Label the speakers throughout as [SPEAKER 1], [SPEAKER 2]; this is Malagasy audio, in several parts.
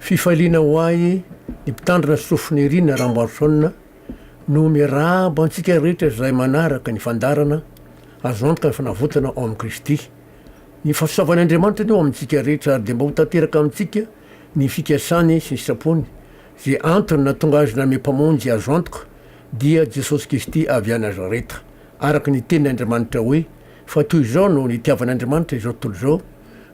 [SPEAKER 1] fifaliana ho ahy ny mpitandrina sofiny irina ramboarsona no mirahabo antsika rehetra zay manaraka ny fandarana azo antoka ny fanavotana ao amin'i Kristy. Ny fahasoavan'Andriamanitra ny ao amintsika rehetra ary dia mba ho tanteraka amintsika ny fikasany sy ny sapony zay antony na tonga azy name mpamonjy azo antoka dia Jesosy Kristy avy a Nazareta. Araka ny tenin'Andriamanitra hoe fa toy izao no nitiavan'Andriamanitra izao tontolo izao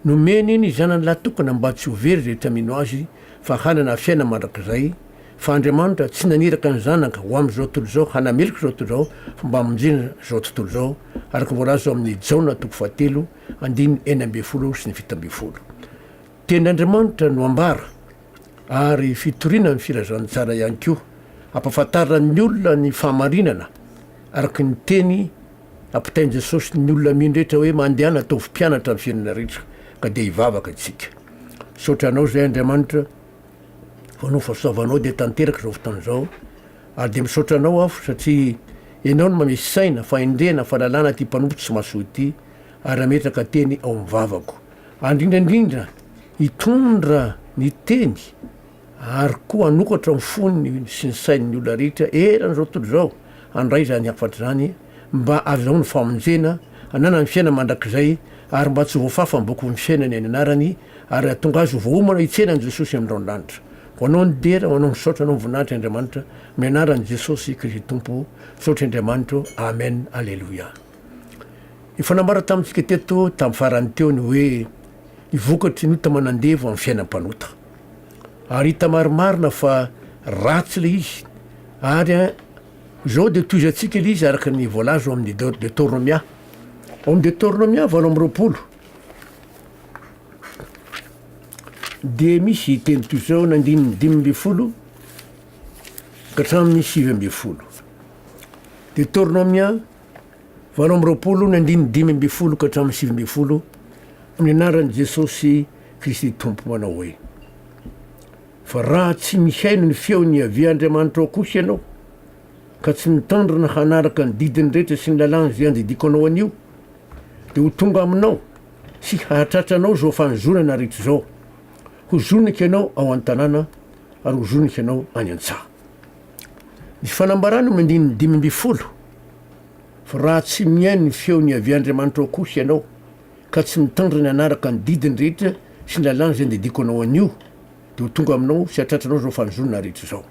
[SPEAKER 1] nomeny ny zanany latokana mba tsy ho very rehetra mino azy fa hanana fiaina mandrakizay. Fa Andriamanitra tsy naniraka ny zanaka ho amin'izao tontolo izao hanamelika izao tontolo izao fa mba hamonjena izao tontolo izao araka voalaza amin'ny Jaona 7:9 sy ny 10. Tenin'Andriamanitra no ambara ary fitoriana ny firazantsara ihany koa ampahafantarana ny olona ny fahamarinana araka ny teny ampitain'i Jesosy ny olona mindrehetra hoe mandehana ataovy mpianatra amin'ny fiainana rehetra ka dia hivavaka itsika. Saotra anao zay Andriamanitra fa no fahasoavanao dia tanteraka izao fotoana izao ary dia misaotra anao aho satria ianao no mamesy saina fa indrena fahalalana ty mpanompo tsy mahasoa ity ary ametraka teny ao mivavako andrindrandrindra hitondra ny teny ary koa anokatra ny fony sy ny sain'ny olona rehetra eran'izao tontolo izao andray zany afatra zany mba azao ny famonjena anana ny fiaina mandrakizay ary mba tsy voafafa mboko ny fiainany any anarany ary atonga azy voaomana hitsenan'i Jesosy amin'irao ny lanitra. Ho anao ny dera, ho anao ny saotra, anao ny voninahitra Andriamanitra mianaran'i Jesosy Kristy Tompo, saotra Andriamanitra. Amen. Alleluia. Ny fanambara tamintsika teto tamin'ny farany teo ny hoe hivokatry ny ota manandevo amin'ny fiainam-panota. Ary hita marimarina fa ratsy le izy ary zao dia toizantsika le izy araka ny voalazo amin'ny Deutéronomia. Ao amin'ny Deutéronomia 8:20 dia misy teny toy izao nandininy 5:10 ka hatramin'ny 7:10. Deutéronomia 8:20 nandininy 5:10 ka hatramin'ny 7:10 amin'ny anaran'i Jesosy Kristy Tompo manao hoe fa raha tsy mihaino ny feony avy Andriamanitra ao kosa ianao ka tsy mitandrina hanaraka ny didiny rehetra sy ny lalàna zay andidiko anao an'io dia ho tonga aminao sy hahatratranao zao fanozonana rehetra zao. Ho zonika ianao ao an-tanàna ary ho zonika ianao any an-tsaha. Ny fanambarana mandininy 5:10 fa raha tsy mihaino ny feony avy Andriamanitra ao kosa ianao ka tsy mitandrina hanaraka ny didiny rehetra sy ny lalàna zay andidiko anao an'io dia ho tonga aminao sy hatratranao zao fanozonana rehetra zao.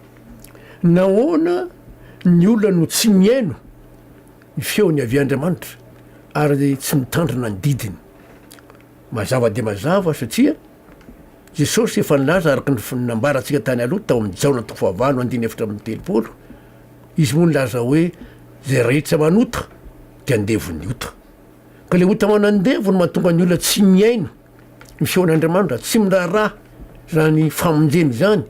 [SPEAKER 1] Nahoana ny olona no tsy mihaino ny feony avy Andriamanitra ary tsy mitandrina ny didiny? Mazava dia mazava satria Jesosy efa nilaza araka ny nambarantsika tany aloha tao amin'ny Jaona 4:4 izy moa nilaza hoe zay rehetra manota dia andevony ota. Ka le ota manandevo no mahatonga ny olona tsy mihaino ny feon'Andriamanitra, tsy miraharaha zany famonjeny zany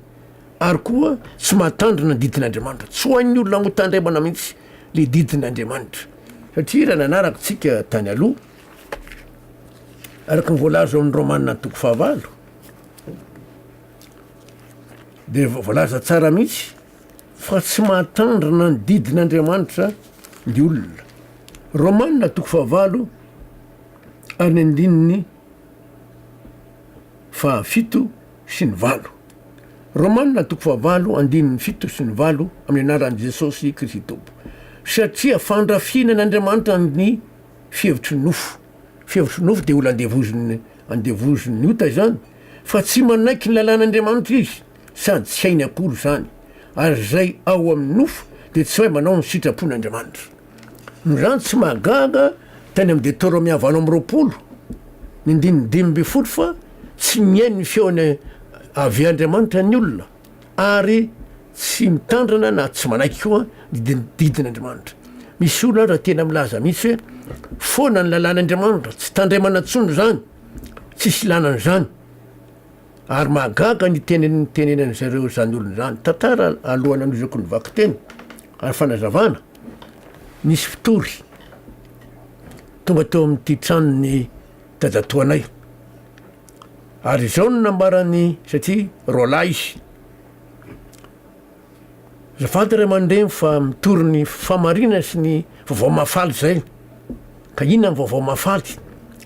[SPEAKER 1] ary koa tsy mahatandrina ny didin'Andriamanitra. Tsy ho an'ny olona motandremana mihitsy le didin'Andriamanitra satria raha nanaraka tsika tany aloha araka ny voalaza amin'ny Romanina 5 dia voalaza tsara mihitsy fa tsy mahatandrina ny didin'Andriamanitra ny olona. Romanina 5 ary ny andininy 7 sy ny 8. Romanina 5 andininy 7 sy ny 8 amin'ny anaran'i Jesosy Kristy Tompo. Satria fandrafinan'Andriamanitra ny fihevitry ny nofo. Fihevitry ny nofo dia olona andevoziny ota zany fa tsy manaiky ny lalàn'Andriamanitra izy sady tsy hainy akory zany ary zay ao amin'ny nofo dia tsy hoe manao ny sitrapon'Andriamanitra. No zany tsy mahagaga tany amin'ny Deutéronomia 8:20 ny andininy 5:10 fa tsy mihaino ny feony avy Andriamanitra ny olona ary tsy mitandrina na tsy manaiky koa didin'Andriamanitra. Misy olona raha tena milaza mihitsy hoe foana ny lalàn'Andriamanitra, tsy tandremana ntsony zany, tsisy lanany zany. Ary mahagaga ny tenenany zareo zany olona zany. Tantara alohany anozako ny vaky teny ary fanazavana nisy fitory tonga teo amin'ity tranony dadatoanay ary izao no nambarany satria roalahy izy zafady ray aman-dreny fa mitory ny famarina sy ny vaovao mafaly zay. Ka inona ny vaovao mafaly?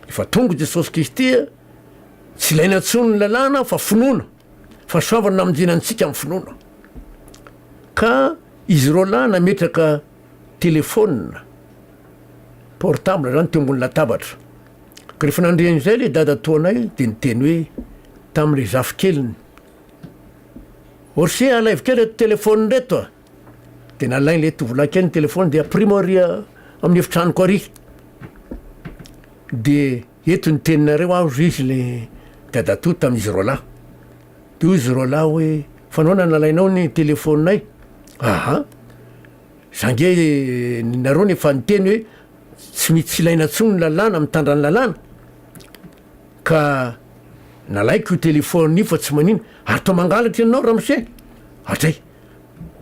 [SPEAKER 1] Efa tonga Jesosy Kristy tsy ilaina ntsony ny lalàna fa finoana fahasoavana namonjenantsika amin'ny finoana ka izy ro lahy nametraka telefôna portable zany teo ambony latabatra ka rehefa nandrean'izay le dada toanay de niteny hoe tam'le zafikeliny orse alaivokely reto telefôny reto a de nalainy le tovolahy kely ny telefôny de aprimoria amin'ny efitranoko ary de eto ny teninareo aho izy le dada to tam'izy ro lahy de hoy izy ro lahy hoe fanaona nalainao ny telefôninay aha zange nareo nefa niteny hoe tsy mitsy ilaina ntsony ny lalàna mitandra ny lalàna ka nalaiko io telefôny io fa tsy manino ary to mangalatra ianao ramose atray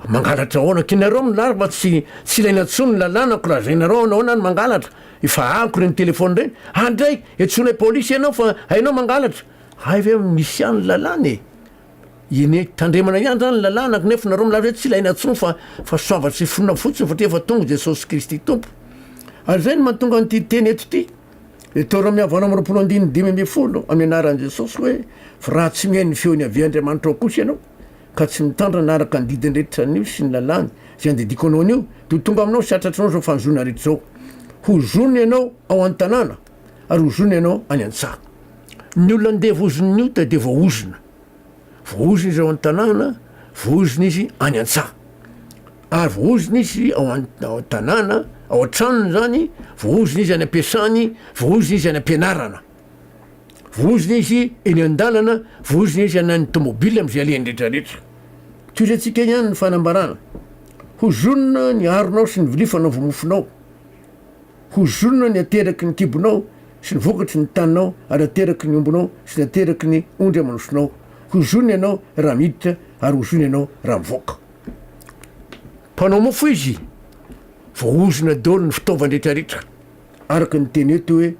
[SPEAKER 1] mangalatra ahoana ke nareo milary fa tsy ilaina ntsony ny lalàna ko raha zay nareo anaona ny mangalatra efa ako reny telefôny reny andray etsonay pôlisy ianao fa hainao mangalatra hay ve misy ihany lalàna e iny tandremana ihany zany lalàna nefa nareo milary hoe tsy ilaina ntsony fa soavatry fonina fotsiny fa efa tonga jesosy kristy tompo ary zay ny mahatonga nyty teny eto ty de toro miavana amin'ny roapolo andiny 5 amin'ny anaran'i jesosy hoe fa raha tsy mihainy feony aviandriamanitra ao kosa ianao ka tsy mitandra naraka ny didinrehetra an'io sy ny lalàny zay andediko anao an'io de tonga aminao satratranao zao fanzona rehetra zao hozony ianao ao an-tanàna ary hozony ianao any an-tsaha ny olona andeha vozony io de voaozona voaozony izy ao an-tanàna voaozony izy any an-tsaha ary voaozony izy ao an-tanàna ao an-tranony zany voaozony izy any ampiasany voaozony izy any ampianarana voaozony izy eny an-dalana voaozony izy any tômôbily am'zay alehany rehetrarehetra toy zay tsika ihany ny fanambarana hozonona ny aronao sy ny vilifanao vomofonao hozonona ny ateraky ny kibonao sy ny vokatry ny taninao ary ateraky ny ombonao sy ny ateraky ny ondry amanosonao hozony ianao raha miditra ary hozony ianao raha mivoaka mpanao mofo izy voaozona daholo ny fitaovandrehetrarehetra araka ny teny eto hoe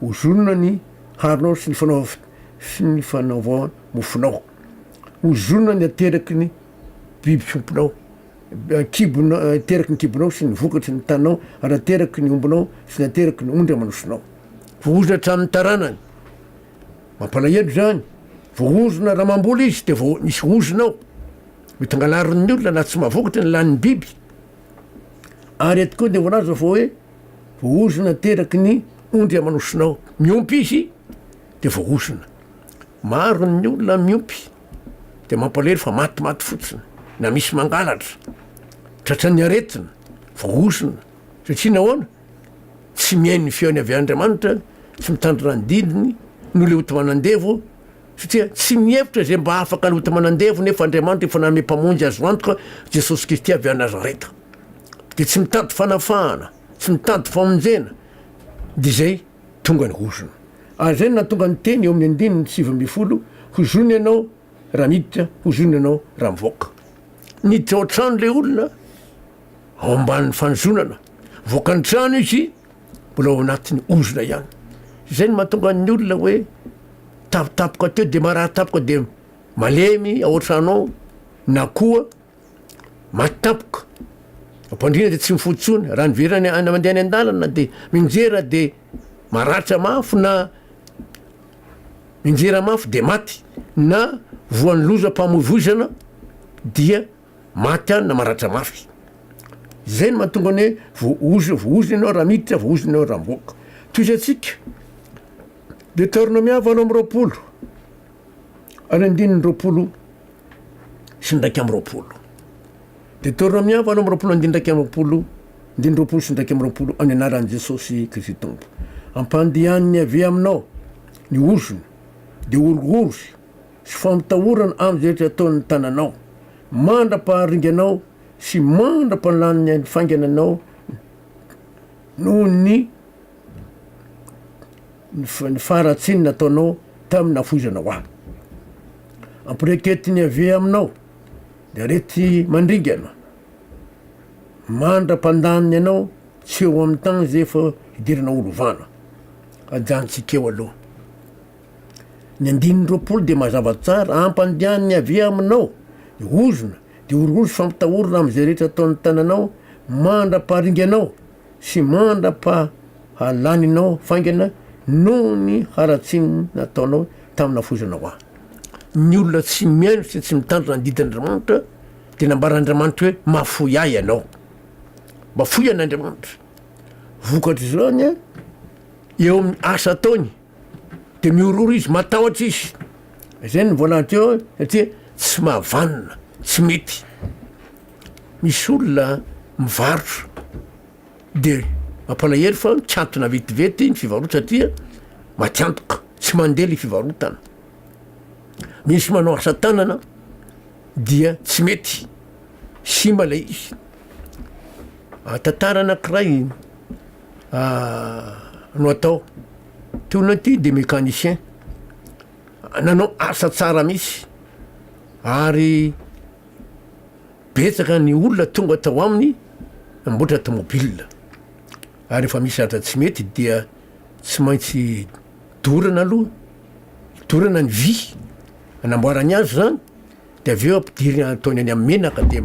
[SPEAKER 1] hozonona ny haronao sy ny fanaova mofonao hozonona ny ateraky ny biby fiomponao kibonao ateraky ny kibonao sy ny vokatry ny taninao ary ateraky ny ombonao sy ny ateraky ny ondry amanosonao voaozona hatramin'ny taranany mampalahelo zany voaozona raha mamboly izy de misy ozonao mety angalarin'ny olona na tsy mahavokatra ny lan'ny biby ary eto koa de voalaza fa hoe voaozona ateraky ny ondry amanosonao miompy izy de voaozona maro ny olona miompy de mampalahelo fa matimaty fotsiny na misy mangalatra tratran'ny aretina voaozona satria nahoana tsy mihainy feony avy andriamanitra tsy mitandrina ny didiny no le ota manandevo satria tsy mihevitra zay mba afaka ny ota manandevo nefa andriamanitra efa nanome mpamonjy azo antoka jesosy kristy avy anazareta de tsy mitady fanafahana tsy mitady famonjena de zay tonga ny hozona ary zay natonga ny teny eo amin'ny 9 hozony ianao raha miditra hozony ianao raha mivoaka niditra ao trano le olona ao amban'ny fanozonana voaka ny trano izy mbola ao anatin'ny ozona ihany zay ny mahatonga ny olona hoe tapitapoka teo de marahatapoka de malemy ao an-tranao na koa matapoka ampandrina de tsy mifotsony raha niverany mandeha any an-dalana de minjera de maratra mafo na minjera mafo de maty na voan'ny loza mpamoivozana dia maty any na maratra mafy zay ny mahatonga ny voaozony ianao raha miditra voaozony ianao raha mivoaka toy izy atsika Deutéronomiavalo amin'ny 20 ary 9 sy ndraiky amin'ny 20 Deutéronomiavalo amin'ny 20 ndraiky amin'ny 20 9 sy ndraiky amin'ny 20 amin'ny anaran'i Jesosy Kristy tompo ampandehaniny avy aminao ny ozony de orogorozy sy famitahorana am'zay rehetra ataon'ny tananao mandra-paharinganao sy mandra-palaniny ny fangananao noho ny faharatsiny nataonao tamin'ny nafoizanao ahy ampireketiny ave aminao de arety mandringana mandra-pandaniny ianao tsy eo amin'ny tagny zay efa hidirana olovana ajantsika eo aloha ny 9 de mazava tsara ampandehaniny ave aminao de ozona de ororozy fampitahorona am'zay rehetra ataon'ny tananao mandra-paharinganao sy mandra-pahalaninao fangana noho ny haratsiny nataonao tamin'ny nafozanao ahy ny olona tsy miaino sy tsy mitandrina ny didin'andriamanitra de nambaran'andriamanitra hoe mafoy ahy ianao, mafoy an'andriamanitra. Vokatry zany a eo amin'ny asa ataony de miororo izy, matahotra izy. Zay ny volana teo satria tsy mahavanona, tsy mety. Misy olona mivarotra de mampalahelo fa tsy antona vetivety ny fivarota satria matiantoka, tsy mandeha le fivarotana. Misy manao asa tanana dia tsy mety, simba lay izy. Tantara anankiray no atao teo naty de mécanicien nanao asa tsara misy ary betsaka ny olona tonga tao aminy namboatra automobile. Ary efa misy atra tsy mety dia tsy maintsy dorana aloha, dorana ny vy anamboarany azy zany, de avy eo ampidiry ataony any amin'ny menaka de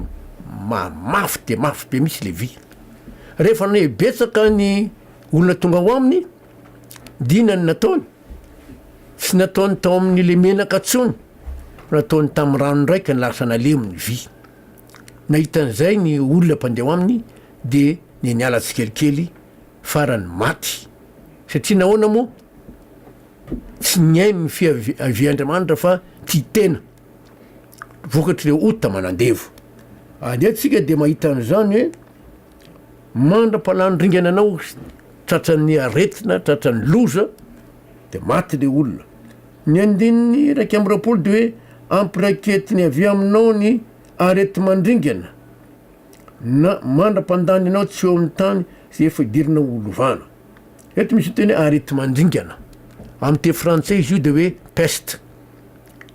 [SPEAKER 1] mafy de mafy be misy le vy. Rehefa ne betsaka ny olona tonga ao aminy, dinany nataony, tsy nataony tao amin'ny le menaka tsony, nataony tamin'ny rano ndraiky ny lasa nalemony vy. Nahitan'izay ny olona mpandeha ao aminy de ny niala tsikelikely farany maty. Satria nahoana moa tsy niaino ny fiaviandriamanitra fa tia tena, vokatry le ota manandevo. De atsika de mahita an'izany hoe mandra-palanindringana anao tratran'ny aretina, tratran'ny loza de maty le olona. Ny andininy raiky amby roapolo de hoe ampiraiketiny avy aminao ny arety mandringana na mandra-pandany anao tsy eo amin'ny tany zay efa idirina olovana. Eto misy teny arety mandringana, amin'ny te frantsay izy io de hoe peste,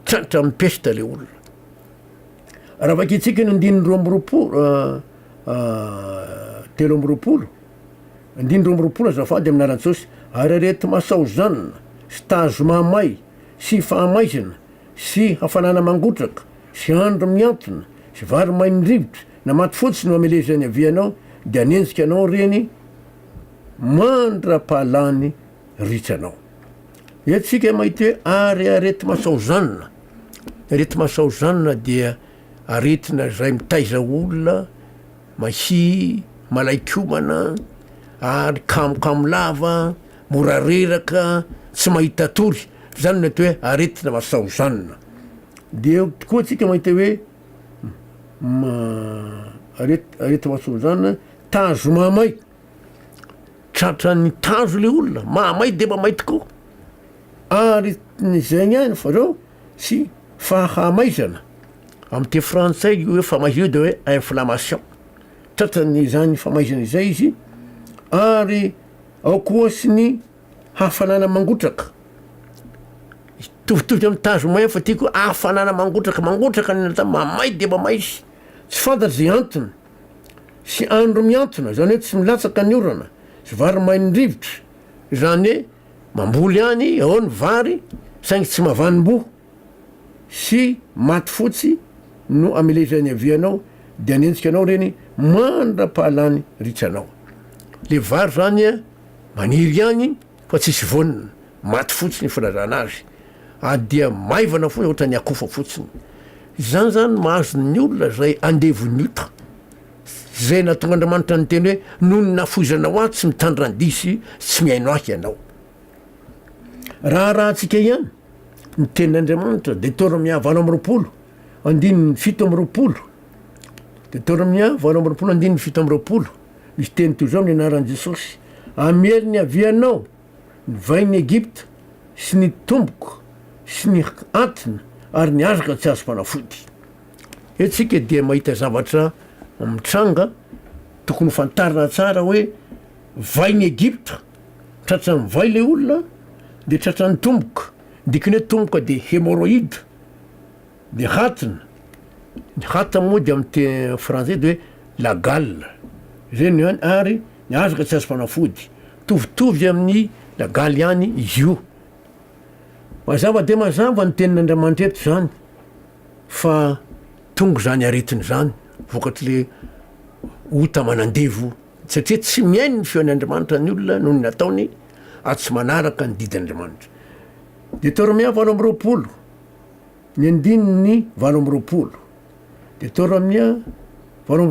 [SPEAKER 1] tratra amin'ny peste le olona. Raha vakitsika ny andininy roa amby roapolo telo amby roapolo, andininy roa amby roapolo azafady amin'arantsosy, ary arety masao zanona sy tazo mamay sy fahamaizana sy hafanana mangotraka sy andro miantona sy vary main-drivotra na maty fotsiny no amelezany avianao de anenjika anao reny mandra-pahalany ritranao. Etsika mahita hoe ary arety masao zanona. Arety masao zanona dia aretina zay mitaiza olona, mahi, malaikomana, ary kamokamo lava, mora reraka, tsy mahita tory. Zany no atao hoe aretina masao zanona. De koa atsika mahita hoe arety masao zanona, tazo mamay, tratran'ny tazo le olona, mamay de mamay tokoa. Ary zay ihany fa reo sy fahamaizana. Amin'ny te frantsay io hoe fahamaizana io de hoe inflammation, tratran'ny zany fahamaizana izay izy. Ary ao koa sy ny hafanana mangotraka, tovitovy amin'ny tazo may fa tiako hafanana mangotraka, mangotraka ny nata mamay de mamay izy, tsy fantatry zay antony, sy andro miantona, zany hoe tsy milatsaka ny orana, sy vary main-drivotra, zany hoe mamboly any ao ny vary saingy tsy mavanim-bo, sy maty fotsy no amelezany avianao de anenjika anao reny mandra-pahalany ritranao. Le vary zany a maniry any fa tsisy vonina, maty fotsiny filazana azy, dia maivana foana ohatra ny akofa fotsiny. Zany zany mahazo ny olona zay andevony ota, zay natonga Andriamanitra ny teny hoe noho ny nafoizanao ahy tsy mitandra ny disy, tsy miaino ahy ianao. Raha-rahantsika ihany ny tenin'Andriamanitra, Deutéronomia 20:20, andininy 7:20, Deutéronomia 20:20 andininy 7:20, misy teny toy zao amin'ny anaran'i Jesosy: amely ny avianao ny vain'ny Egypta sy ny tomboko sy ny antina ary ny azaka tsy azo mpanafody. Etsika dia mahita zavatra mitranga tokony fantarina tsara hoe vain'ny Egypta, tratran'ny vai le olona, de tratran'ny tomboka, dikany hoe tomboka de hémoroïde, de hatina, ny hata moa de amin'ny te frantsay de hoe la gale, zay ny hany, ary ny azaka tsy azo mpanafody, tovitovy amin'ny la gale ihany izy io. Mazava de mazava ny tenin'Andriamanitra eto zany fa tonga zany aretiny zany, vokatry le ota manandevo, satria tsy miaino ny feon'Andriamanitra ny olona noho ny nataony tsy manaraka ny didin'Andriamanitra. Deutéronomia 20:20, ny andininy valo ambyroapolo de toro amin'ia valo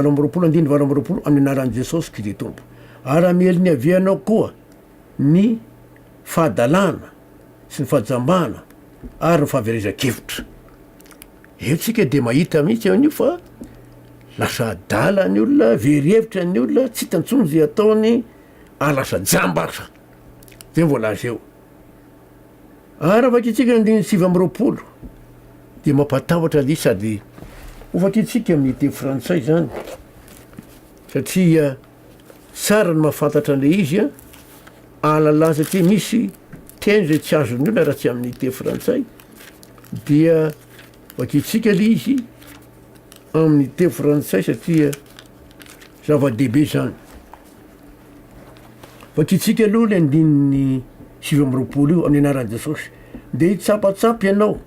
[SPEAKER 1] ambyroapolo andiny valo ambyroapolo amin'ny anaran'i jesosy Kristy tompo. Ary ameliny avianao koa ny fahadalàna sy ny fahajambana ary ny fahaverezan-kevitra. Eo tsika de mahita mihitsy eo an'io fa lasa adala ny olona, very-hevitra ny olona, tsy hitantsony zay ataony, lasa jambasa. Zay voalaza eo. Ary avakitsika andiny sivy ambyroapolo de mampatahotra ly sady ovakitsika amin'ny teny frantsay zany satria tsara ny mahafantatra an'le izy alalà satria misy teny zay tsy azony olona raha tsy amin'ny teny frantsay dia vakitsika le izy amin'ny teny frantsay satria zava-dehibe zany. Vakitsika aloha le andininy sivy ambyroapolo io amin'ny anaran'i Jesosy. De hitsapatsapy ianao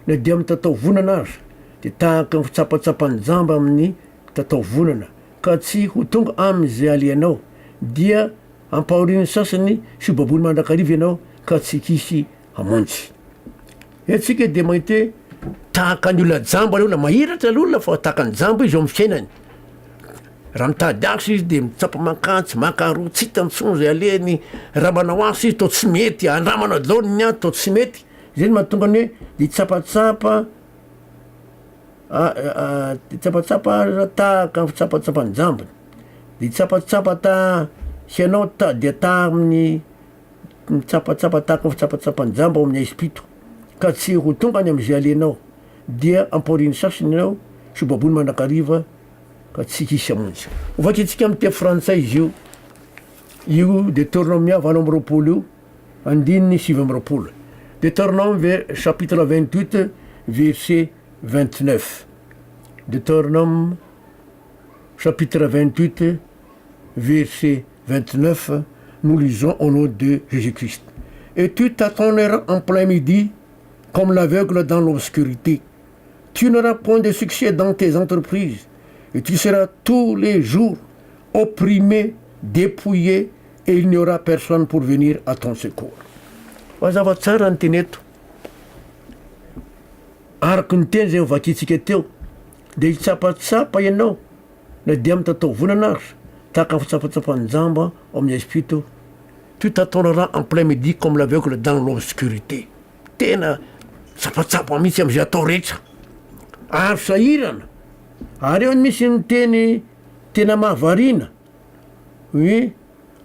[SPEAKER 1] na dia amin'ny tatao vonana azy de tahaka ny fitsapatsapany jamba amin'ny tatao vonana ka tsy ho tonga am'izay alianao dia ampahoriny sasany sy baboly mandrakariva ianao ka tsy kisy hamonjy. Etsika de mahita hoe tahaka ny olona jamba le olona mahiratra l'olona fa tahaka ny jamba izy eo amin'ny fiainany. Raha mitady azy izy de mitsapa makantsy makaroa tsy hitantsony zay aleny, raha manao asy izy to tsy mety, andramana laoniny a to tsy mety. Zay ny mahatonga ny hoe hitsapatsapa tahaka ny fitsapatsapany jambany de hitsapatsapa hianao dia amin'ny mitsapatsapa tahaka ny fitsapatsapany jamba ao amin'ny espito ka tsy ho tonga any am'izay alenao dia ampahoriny sasiny ianao sy baboly mandrakariva ka tsy hisy hamonjy. Ovakitsika amin'ny teny frantsay izy io Deutéronomia valo ambyroapolo io andininy sivy ambyroapolo. Deutéronome chapitre 28 verset 29. Deutéronome chapitre 28 verset 29, nous lisons au nom de Jésus-Christ. Et tu tâtonneras en plein midi comme l'aveugle dans l'obscurité. Tu n'auras point de succès dans tes entreprises et tu seras tous les jours opprimé, dépouillé et il n'y aura personne pour venir à ton secours. Mazava tsara ny teny eto. Araky ny teny zay ovakitsika teo de hitsapatsapa ianao na dia amin'ny tatao vonana azy tahaka ny fitsapatsapany jamba ao amin'ny espito. Tu tâtonneras en plein midi comme l'aveugle dans l'obscurité. Tena tsapatsapa mihitsy am'izay atao rehetra ary sahirana. Ary eo misy ny teny tena mahavarina hoe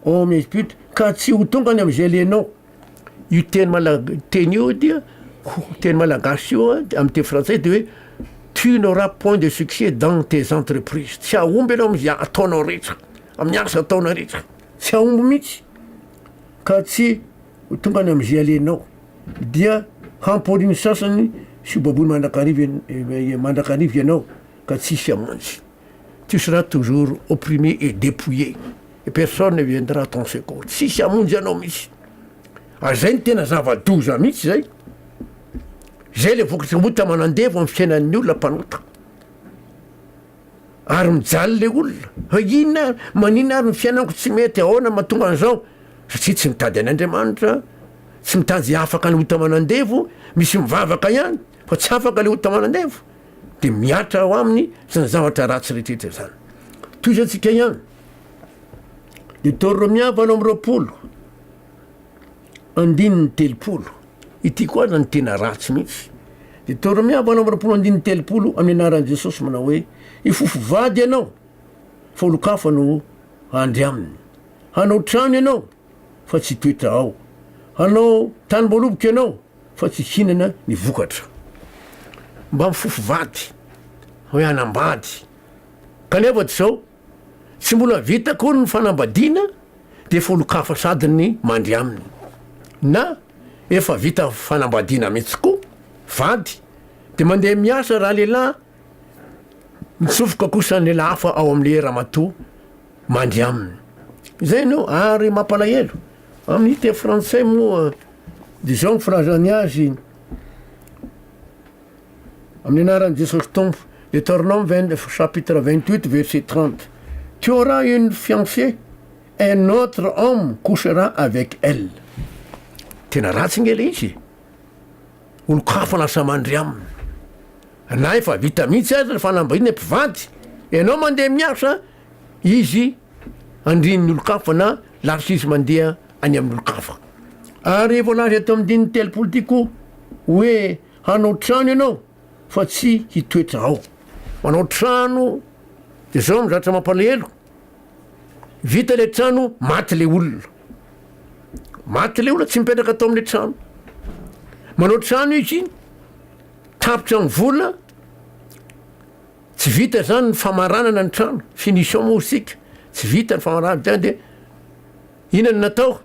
[SPEAKER 1] ao amin'ny espito ka tsy ho tonga any am'izay alenao. Io teny io dia teny malagasy io amin'ny teny frantsay de hoe tu n'auras point de succès dans tes entreprises. Tsy ahomby ianao am'izay ataonao rehetra, amin'ny asa ataonao rehetra, tsy ahomby mihitsy ka tsy ho tonga any am'izay alenao dia hampahoriny sasany sy baboly mandrakariva ianao ka tsisy hamonjy. Tu seras toujours opprimé et dépouillé et personne ne viendra à ton secours. Tsisy hamonjy ianao mihitsy. Zay ny tena zava-doza mihitsy zay. Zay le vokatry mota manandevo amin'ny fiainan'ny olona mpanota. Ary mijaly le olona. Inona manina ary ny fiainanako tsy mety ahoana mahatonga an'izao satria tsy mitady an'Andriamanitra, tsy mitady afaka ny ota manandevo, misy mivavaka ihany fa tsy afaka le ota manandevo de miatra ao aminy sy ny zavatra ratsy rehetrrehetra zany. Toy izy antsika ihany. Deutéronomia valo ambyroapolo andininy telopolo. Ity koa zany tena ratsy mihitsy. Deutéronomia valo ambyroapolo andininy telopolo amin'ny anaran'i Jesosy manao hoe ifofo vady ianao fa olo-kafa no andry aminy. Hanao trano ianao fa tsy toetra ao. Hanao tany-boaloboka ianao fa tsy hinana ny vokatra. Mba mifofo vady hoe hanambady kanefa zao tsy mbola vita koa ny fanambadiana de efa olo-kafa sady ny mandry aminy. Na efa vita fanambadiana mihitsy koa vady de mandeha miasa raha lehilahy mitsofoka kosa ny lehilahy hafa ao amin'le ramatoa mandry aminy. Zay no ary mampalahelo amin'ny teny frantsay moa de zao ny firazany azy amin'ny anaran'i Jesosy tompo. Deutéronome chapitre 28 verset 30. Tu auras une fiancée, un autre homme couchera avec elle. Tena ratsy nge le izy. olo-kafa lasa mandry aminy na efa vita mihitsy azy fanambariny mpivady ianao mandeha miasa izy andrininy olo-kafa na lasa izy mandeha any amin'ny olo-kafa ary volazy ato amindiny telopolo ty koa hoe hanao trano ianao fa tsy hitoetra ao manao trano de zao mizatra mampalahelo vita le trano maty le olona tsy mipetraka atao am'le trano manao trano izy tapitra ny vola tsy vita zany ny famaranana ny trano finition moa sika tsy vita ny famaranana zany de inany natao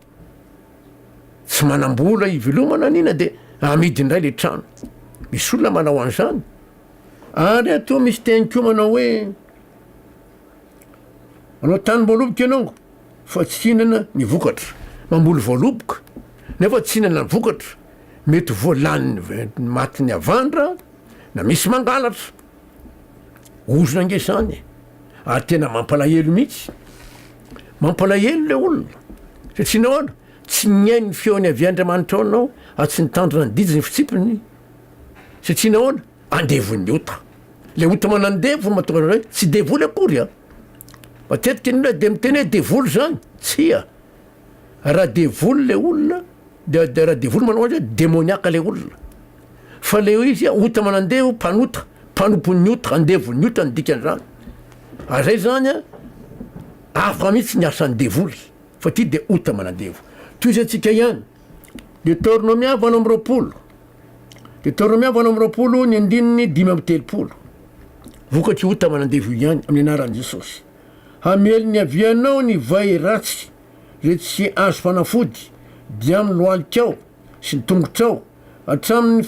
[SPEAKER 1] tsy manam-bola ivelomana nina de amidy indray le trano misy olona manao an'izany ary atoa misy tegny koa manao hoe manao tany voaloboka ianao fa tsy hinana ny vokatra mamboly voaloboka nefa tsy hinana ny vokatra mety voalaniny matiny avandra na misy mangalatra ozona nge zany ary tena mampalahelo mihitsy mampalahelo le olona satria nahoana tsy miainy feony avy Andriamanitra ao anao ary tsy nitandrina ny didiny fitsipiny satria nahoana andevony ota le ota manandevo mahatonga hoe tsy devoly akory a matetika ny olona de miteny hoe devoly zany tsy raha devoly le olona de raha devoly manao azy demoniaka le olona fa le izy ota manandevo mpanota mpanompon'ny ota andevony ota ny dikan'izany ary zay zany afa mihitsy ny asan'ny devoly fa ty de ota manandevo toy izy atsika ihany Deutéronomia valo amby roapolo Deutéronomia valo amby roapolo ny andininy 5:30 vokatry ota manandevo ihany amin'ny anaran'i Jesosy hamely ny avianao ny vai ratsy re tsy azo fanafody dia amin'ny loalikao sy ny tongotrao hatramin'ny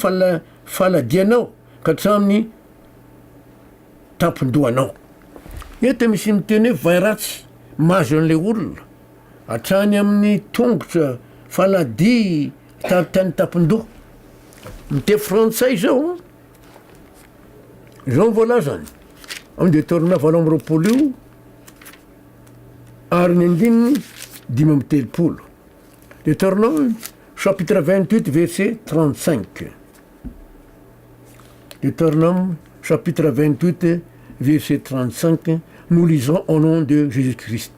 [SPEAKER 1] faladianao ka hatramin'ny tampon-dohanao eto misy miteny hoe vai ratsy mazo an'le olona hatrany amin'ny tongotra faladi tany tapon-doha mite frantsay zao volazany amin'ny Deutéronomia valo amby roapolo io ary ny andininy 5:30 Deutéronome chapitre 28 verset 35 Deutéronome chapitre 28 verset 35 nous lisons au nom de Jésus-Christ.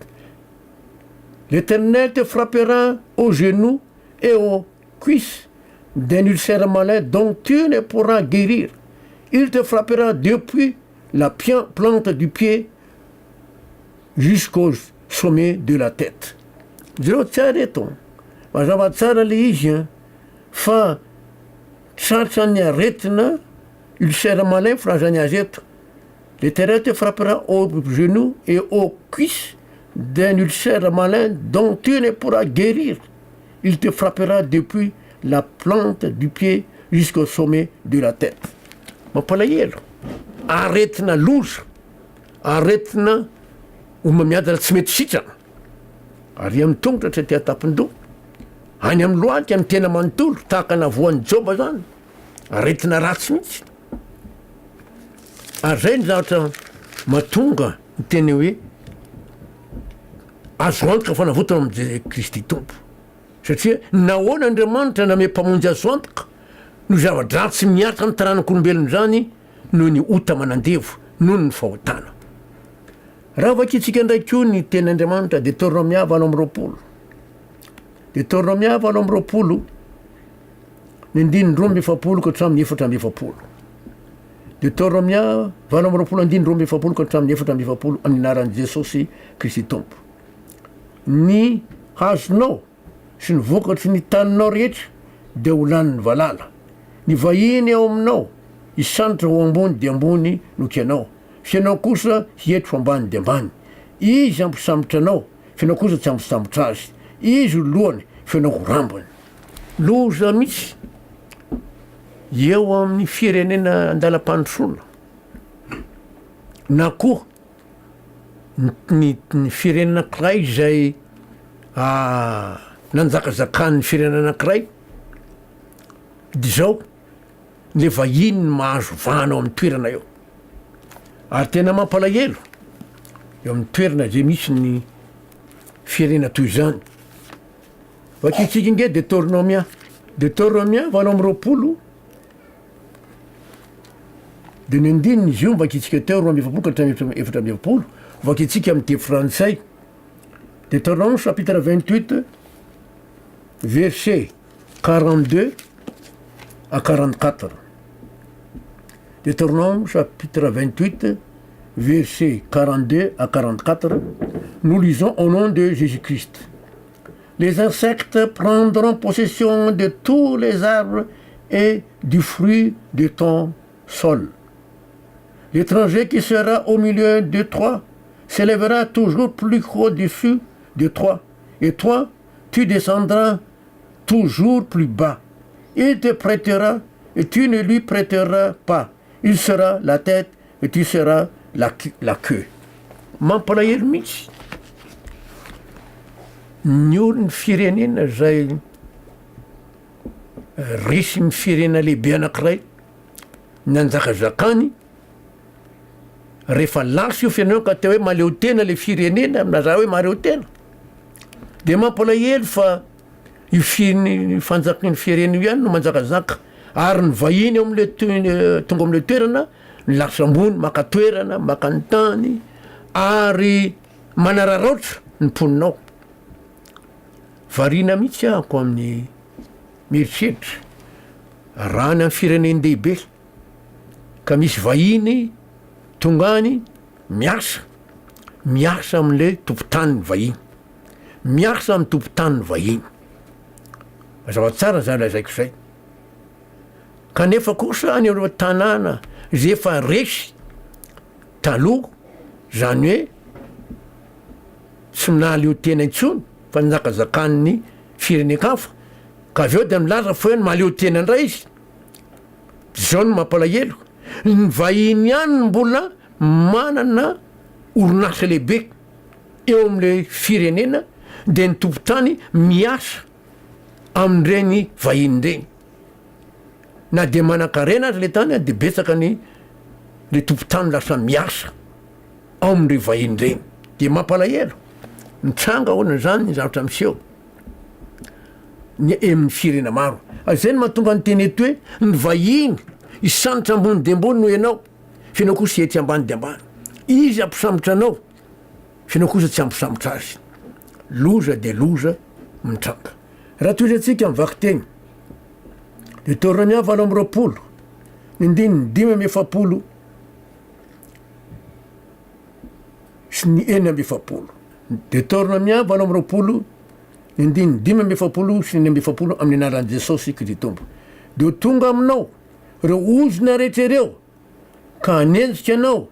[SPEAKER 1] L'Éternel te frappera aux genoux et aux cuisses d'un ulcère malin dont tu ne pourras guérir. Il te frappera depuis la plante du pied jusqu'au sommet de la tête. Zero tsara eto mazava tsara le izy fa tratra ny aretina ulcère malin filazany azy eto. L'Éternel te frappera aux genoux et aux cuisses d'un ulcère malin dont tu ne pourras guérir. Il te frappera depuis la plante du pied jusqu'au sommet de la tête. Mampalahelo aretina loza aretina omamiadana tsy mety sitrana ary amin'ny tongotra tsy tia tapon-doha any amin'ny loaky amin'ny tena manontolo tahaka navoan'ny Joba zany aretina ratsy mihitsy ary zay ny zavatra mahatonga ny teny hoe azo antoka fanavotana amin'Jesy Kristy tompo satria nahoana Andriamanitra name mpamonjy azo antoka no zava-dratsy miaritra ny taranak'olombelona zany noho ny ota manandevo noho ny fahotana raha vakitsika ndray koa ny teny'Andriamanitra Deutéronomia valo amby roapolo Deutéronomia valo amby roapolo ny andininy 12 ka hatramin'ny 14 Deutéronomia valo amby roapolo andininy 12 ka hatramin'ny 14 amin'ny anaran'i Jesosy Kristy tompo ny hazonao sy ny vokatry ny taninao rehetra de ho lanin'ny valala ny vahiny ao aminao hisandratra ho ambony de ambony nokianao fianao kosa hietro ambany de ambany izy ampisambotra anao fianao kosa tsy ampisambotra azy izy ho lohany fianao ho rambony loza mihitsy eo amin'ny firenena andalam-pandrosoana na koa ny firenena anankiray zay nanjakazakany firenena anankiray de zao le vahiny ny mahazo vanao amin'ny toerana eo ary tena mampalahelo eo amin'ny toerana zay misy ny firenena toy zany vakitsika nge Deutéronomia valo amby roapolo de ny andininy izy io mivakitsika teo 2 ka 4 vakitsika amy te frantsay. Deutéronome chapitre 28 verset 42 à 44. Deutéronome chapitre 28 verset 42 à 44. Nous lisons au nom de Jésus-Christ. Les insectes prendront possession de tous les arbres et du fruit de ton sol. L'étranger qui sera au milieu de toi s'élèvera toujours plus au-dessus de toi, et toi, tu descendras toujours plus bas. Il te prêtera, et tu ne lui prêteras pas. Il sera la tête, et tu seras la queue. Mampalahelo mihitsy ny olo ny firenena zay resy ny firenena lehibe anankiray nanjakazakany rehefa lasy io firenena ka teo hoe maleo tena le firenena amina raha hoe mareo tena de mampalahelo fa io fanjakany firenena io ihany no manjakazaka ary ny vahiny eo amle tonga amle toerana ny lasambony maka toerana maka ny tany ary manararaotra ny mponinao. Varina mihitsy ahako amin'ny mieritreritra raha ny amin'ny fireneny dehibe ka misy vahiny tongany miasa am'le tompotany vahiny, miasa amin'ny tompotany vahiny. Mazava tsara zany lazaiko zay. Kanefa kosa any amin'ireo tanàna zay efa resy taloha zany hoe tsy minaly io tena intsony fa nizakazakany firenekafa ka avy eo de milaza fa hoe ny maleo tena indray izy. Zao no mampalahelo. Ny vahiny ihany mbola manana orinasa lehibe eo am'le firenena de ny tompotany miasa amin'ireny vahiny reny. Na de manan-karena azy le tany de betsaka ny le tompotany lasa miasa ao am're vahiny reny. De mampalahelo. Mitranga hoana zany ny zavatra miseho ny amin'ny firena maro. Zay no mahatonga ny teny eto hoe ny vahiny isanitra ambony de ambony no ianao, fenao kosa ety ambany de ambany. Izy ampisambotra anao, fenao kosa tsy ampisambotra azy. Loza de loza mitranga. Raha toy antsika mivaky teny Deutéronomia 7:20, ny andininy 5:70 sy ny 4:70. Deutéronomia 7:20, ny andininy 5:70 sy ny 4:70 amin'ny anaran'i Jesosy Kristy Tompo. De ho tonga aminao reo ozona rehetra ireo ka hanenjika anao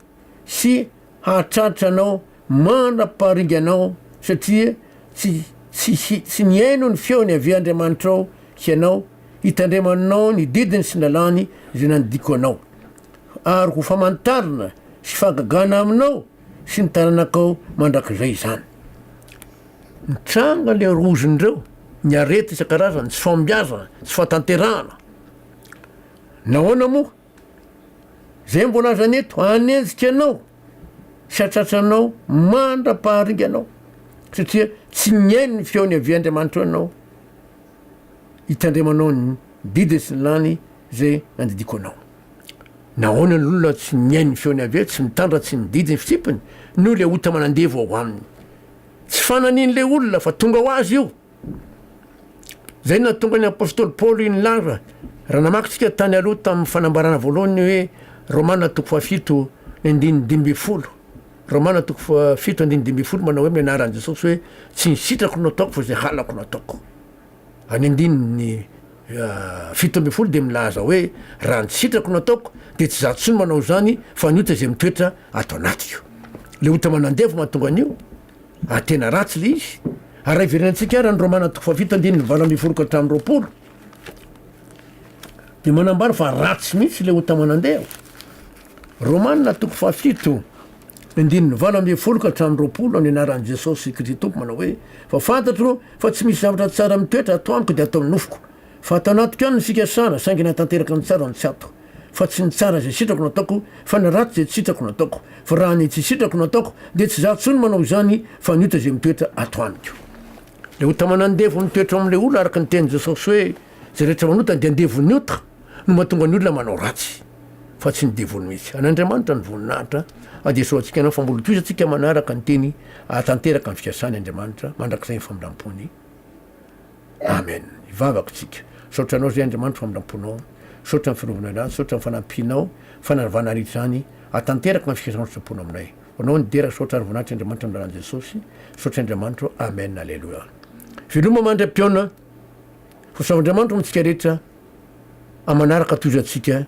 [SPEAKER 1] sy hahatratra anao mandrapaharinga anao satria tsy niaino ny feony avy Andriamanitrao hianao hitandremanao ny didiny sy lalàny zay nanodiko anao ary ho famantarina sy fagagana aminao sy ny taranakao mandrakizay zany. Mitranga le rozindreo ny arety isan-karazany tsy fambiazana tsy fatanterahana. Nahoana moa zay mbola azany eto hanenjika anao sy hatratranao mandra-paharinga anao satria tsy niaino ny feony avy Andriamanitra anao hitandremanao ny didiny sy ny lany zay nandidiko anao. Nahoana ny olona tsy niaino ny feony avy tsy mitandra tsy mididi ny fitsipiny no le ota manandevo ao aminy. Tsy fananiny le olona fa tonga ho azy io. Zay natonga ny apôstôly Paoly nilaza raha namakitsika tany aloha tamin'ny fanambarana voalohany hoe Romana 7:5 ny andininy 12. Romana 7:5 andininy 12 manao hoe mianaran'i Jesosy hoe tsy ny sitrako no ataoko fa zay halako no ataoko. Any andininy 7:12 de milaza hoe raha ny sitrako no ataoko de tsy za tsony manao zany fa ny ota zay mitoetra ato anatiko. Le ota manandevo mahatonga an'io tena ratsy le izy. Ary iverenantsika raha ny Romana 7:7 andininy 8 ka hatramin'ny 20 de manambara fa ratsy mihitsy le ota manandevo. Romana 7:7 andininy 8 ka hatramin'ny 20 amin'ny anaran'i Jesosy Kristy Tompo manao hoe fa fantatro fa tsy misy zavatra tsara mitoetra atao amiko de atao nofoko fa atao anatiko ihany ny fikasana saingy natanteraka ny tsara ny tsy atako fa tsy ny tsara zay sitrako no ataoko fa ny ratsy zay tsy sitrako no ataoko fa raha ny tsy sitrako no ataoko de tsy za tsony manao zany fa ny ota zay mitoetra ato amiko. Le ota manandevo mitoetra am'le olo araka ny teny Jesosy hoe zay rehetra manota de andevo ny ota no mahatonga ny olona manao ratsy. fa tsy nidevony mihitsy an'andriamanitra ny voninahitra de so atsika anao fa mbola toizy atsika manaraka ny teny atanteraka ny fikasany andriamanitra mandrak'izay ny famindram-pony amen ivavaka tsika saotra anao zay andriamanitra famindram-ponao saotra ny firovana anazy saotra ny fanampinao fanarvana ritra zany atanteraka ny fikasana saponao aminay anao nidera saotra ny voninahitra andriamanitra am'raran'i jesosy saotra andriamanitra amen alleloia veloma mandra-piona fo sao andriamanitra mitsika rehetra amanaraka toizy atsika